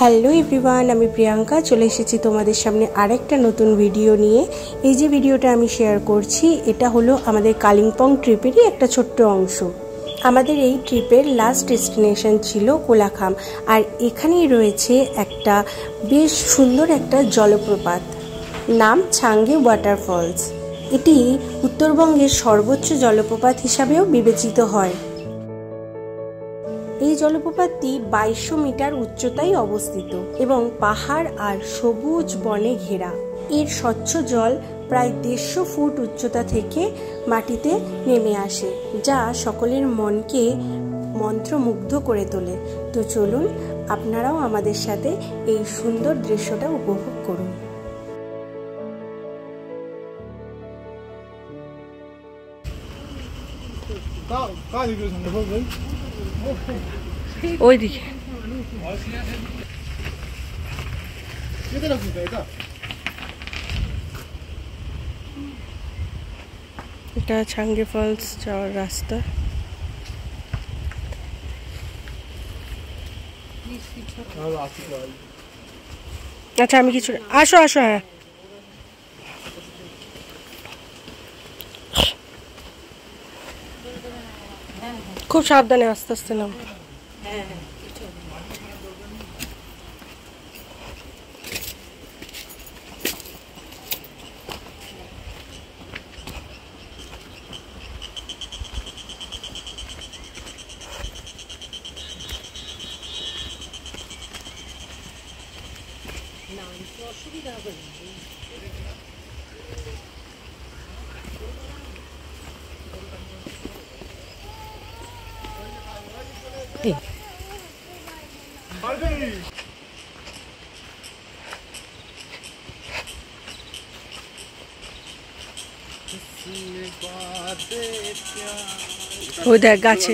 Hello everyone, আমি প্রিয়াঙ্কা চলে এসেছি তোমাদের সামনে আরেকটা নতুন ভিডিও নিয়ে। এই যে ভিডিওটা আমি শেয়ার করছি এটা হলো আমাদের কালিম্পং ট্রিপেরই একটা ছোট্ট অংশ। আমাদের এই ট্রিপের লাস্ট ডেস্টিনেশন ছিল কোলাখাম, আর এখানেই রয়েছে একটা বেশ সুন্দর একটা জলপ্রপাত, নাম ছাঙ্গে ওয়াটারফলস। এটি উত্তরবঙ্গের সর্বোচ্চ জলপ্রপাত হিসাবেও বিবেচিত হয়। এই জলপ্রপাতটি 2200 মিটার উচ্চতায় অবস্থিত এবং পাহাড় আর সবুজ বনে ঘেরা। এর স্বচ্ছ জল প্রায় 150 ফুট উচ্চতা থেকে মাটিতে নেমে আসে, যা সকলের মনকে মন্ত্রমুগ্ধ করে তোলে। তো চলুন আপনারাও আমাদের সাথে এই সুন্দর দৃশ্যটা উপভোগ করুন। ওইদিকে এটা ছাঙ্গে ফলস যাওয়ার রাস্তা। আচ্ছা আমি কিছু আসো আসো। হ্যাঁ খুব সাবধানে আস্তে আস্তে নাম। অসুবিধা হবে না। ওই দেখ গাছে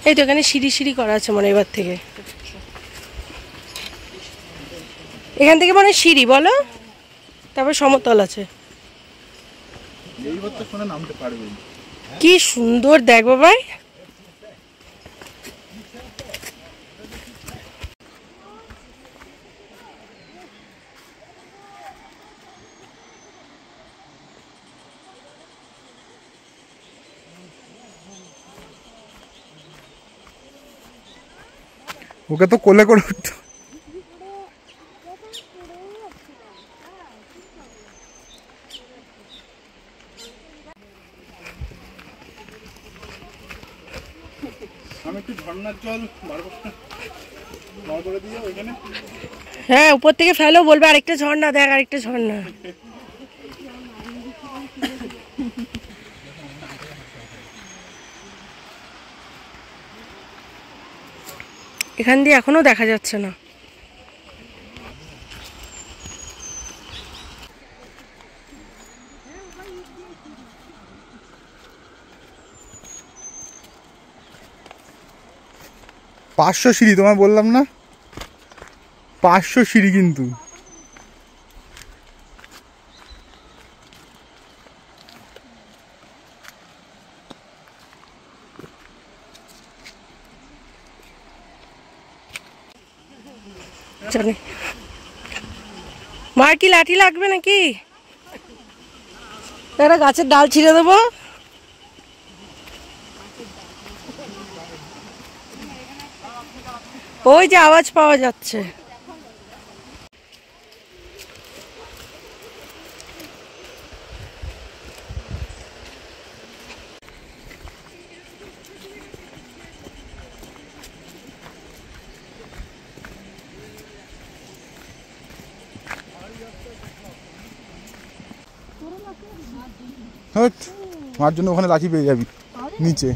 এই তো এখানে সিঁড়ি সিঁড়ি করা আছে মনে এবার থেকে। এখান থেকে মনে সিঁড়ি বলো, তারপর সমতল আছে। কি সুন্দর দেখ বাবাই। ওকে তো কোলে করে উঠতো। হ্যাঁ উপর থেকে ফেলো, বলবে আরেকটা ঝর্ণা দেখ, আরেকটা ঝর্ণা। এখান দিয়ে এখনো দেখা যাচ্ছে না। পাঁচশো সিঁড়ি, তোমায় বললাম না 500 সিঁড়ি কিন্তু। মার কি লাঠি লাগবে নাকি? একটা গাছের ডাল ছিঁড়ে দেবো। ওই যে আওয়াজ পাওয়া যাচ্ছে। মার জন্য ওখানে লাঠি পেয়ে যাবি নিচে।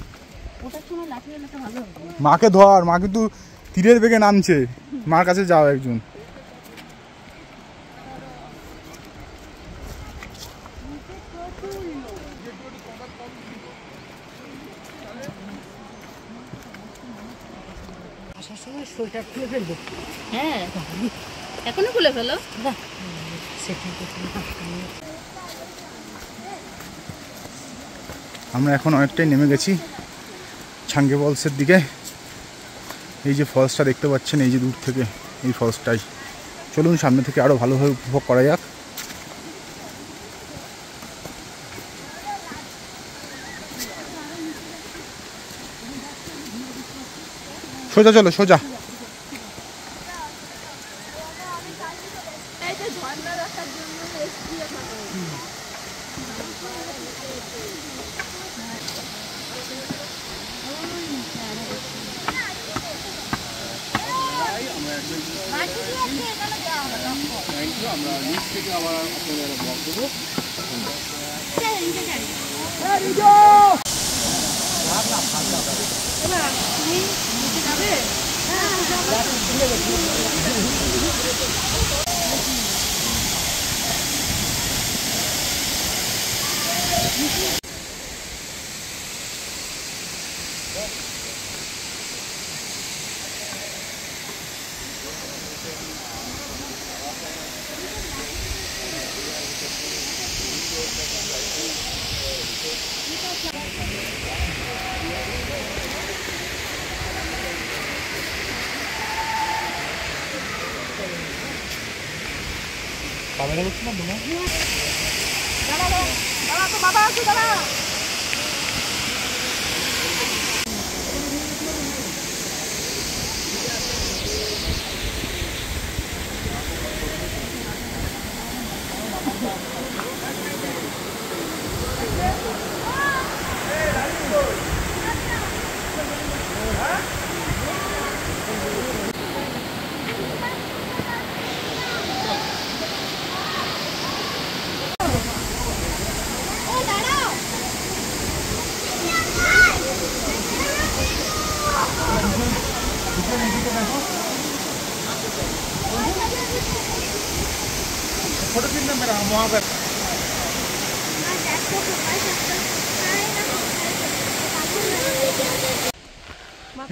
মাকে ধর, মা কিন্তু তীরের বেগে নামছে, মার কাছে যাও একজন। আসার সময় সোয়েটার খুলে ফেলবো। হ্যাঁ এখনো খুলে ফেলো। আমরা এখন অনেকটাই নেমে গেছি ছাঙ্গে ফলসের দিকে। এই যে ফলসটা দেখতে পাচ্ছেন, এই যে দূর থেকে এই ফলসটাই। চলুন সামনে থেকে আরও ভালোভাবে উপভোগ করা যাক। সোজা চলো, সোজা।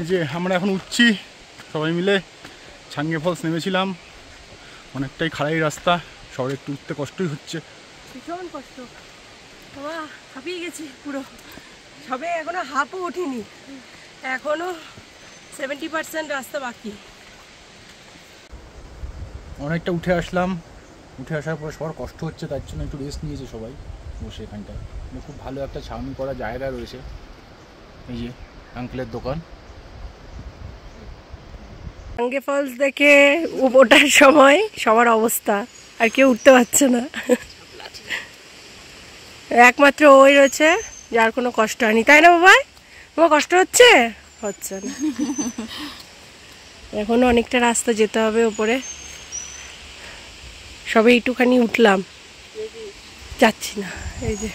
এই যে আমরা এখন উঠছি সবাই মিলে। ছাঙ্গে ফলস নেমেছিলাম, অনেকটাই খাড়াই রাস্তা, শহরে একটু উঠতে কষ্টই হচ্ছে। ভীষণ কষ্ট, বাবা হাঁপিয়ে গেছি পুরো। সবে এখনো হাফও ওঠেনি, এখনো 70% রাস্তা বাকি। অনেকটা উঠে আসলাম, উঠে আসার পর সবার কষ্ট হচ্ছে, তার জন্য একটু রেস্ট নিয়েছে সবাই বসে এখানটায়। খুব ভালো একটা ছাউনি করা জায়গা রয়েছে, এই যে আঙ্কেলের দোকান। ছাঙ্গে ফলস দেখে ওঠার সময় সবার অবস্থা, আর কেউ উঠতে পারছে না, একমাত্র ওই রয়েছে যার কোনো কষ্ট হয়নি, তাই না বাবা? তোমার কষ্ট হচ্ছে? হচ্ছে না। এখনো অনেকটা রাস্তা যেতে হবে ওপরে, সবে একটুখানি উঠলাম, যাচ্ছি না। এই যে